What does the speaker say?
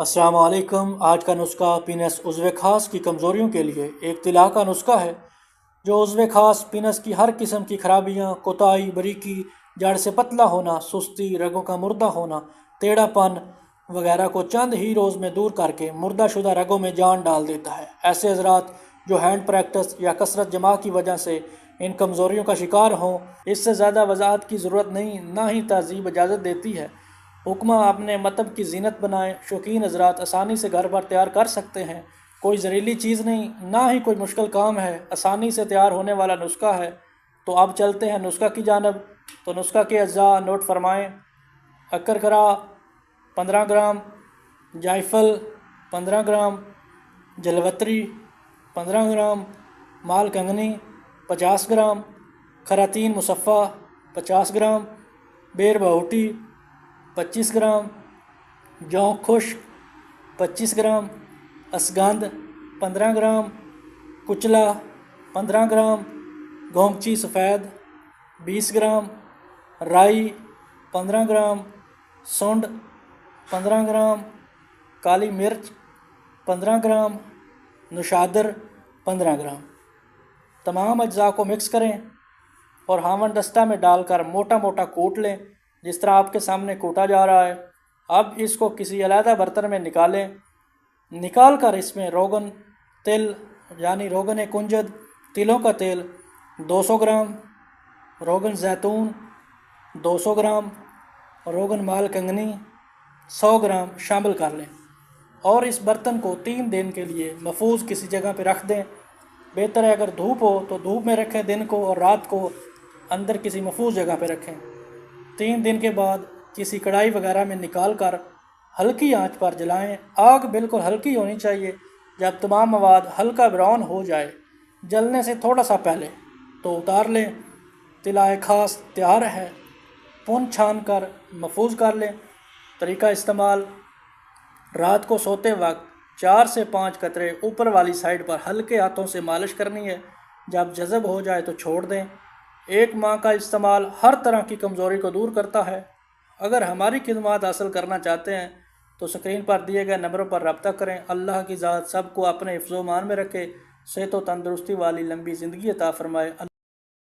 السلام علیکم۔ آج کا نسخہ پینس عضو خاص کی کمزوریوں کے لیے ایک طلاء کا نسخہ ہے جو عضو خاص پینس کی ہر قسم کی خرابیاں، کوتاہی، باریکی، جڑ سے پتلا ہونا، سستی، رگوں کا مردہ ہونا، ٹیڑھا پن وغیرہ کو چند ہی روز میں دور کر کے مردہ شدہ رگوں میں جان ڈال دیتا ہے۔ ایسے حضرات جو ہینڈ پریکٹس یا کثرت جماع کی وجہ سے ان کمزوریوں کا شکار ہوں، اس سے زیادہ وضاحت کی ضرورت نہیں، نہ ہی تہذیب اجازت دیتی ہے۔ حکمہ اپنے مطب کی زینت بنائیں۔ شوقین حضرات آسانی سے گھر پر تیار کر سکتے ہیں، کوئی زہریلی چیز نہیں، نہ ہی کوئی مشکل کام ہے، آسانی سے تیار ہونے والا نسخہ ہے۔ تو اب چلتے ہیں نسخہ کی جانب۔ تو نسخہ کے اجزاء نوٹ فرمائیں۔ اکرکرا 15 گرام، جائفل 15 گرام، جلوتری 15 گرام، مال کنگنی 50 گرام، خراتین مصفہ 50 گرام، بیر بہوٹی 25 گرام، جون خشک 25 گرام، اسگند 15 گرام، کچلا 15 گرام، گونگچی سفید 20 گرام، رائی 15 گرام، سونڈ 15 گرام، کالی مرچ 15 گرام، نشادر 15 گرام۔ تمام اجزاء کو مکس کریں اور ہاون دستہ میں ڈال کر موٹا موٹا کوٹ لیں، جس طرح آپ کے سامنے کوٹا جا رہا ہے۔ اب اس کو کسی علیحدہ برتن میں نکالیں۔ نکال کر اس میں روغن تل یعنی روغن کنجد، تلوں کا تیل 200 گرام، روغن زیتون 200 گرام، روغن مال کنگنی 100 گرام شامل کر لیں اور اس برتن کو 3 دن کے لیے محفوظ کسی جگہ پہ رکھ دیں۔ بہتر ہے اگر دھوپ ہو تو دھوپ میں رکھیں دن کو، اور رات کو اندر کسی محفوظ جگہ پہ رکھیں۔ 3 دن کے بعد کسی کڑھائی وغیرہ میں نکال کر ہلکی آنچ پر جلائیں۔ آگ بالکل ہلکی ہونی چاہیے۔ جب تمام مواد ہلکا براؤن ہو جائے، جلنے سے تھوڑا سا پہلے، تو اتار لیں۔ طلاء خاص تیار ہے۔ پن چھان کر محفوظ کر لیں۔ طریقہ استعمال: رات کو سوتے وقت 4 سے 5 قطرے اوپر والی سائڈ پر ہلکے ہاتھوں سے مالش کرنی ہے۔ جب جذب ہو جائے تو چھوڑ دیں۔ 1 ماہ کا استعمال ہر طرح کی کمزوری کو دور کرتا ہے۔ اگر ہماری خدمات حاصل کرنا چاہتے ہیں تو اسکرین پر دیے گئے نمبروں پر رابطہ کریں۔ اللہ کی ذات سب کو اپنے حفظ و امان میں رکھے، صحت و تندرستی والی لمبی زندگی عطا فرمائے۔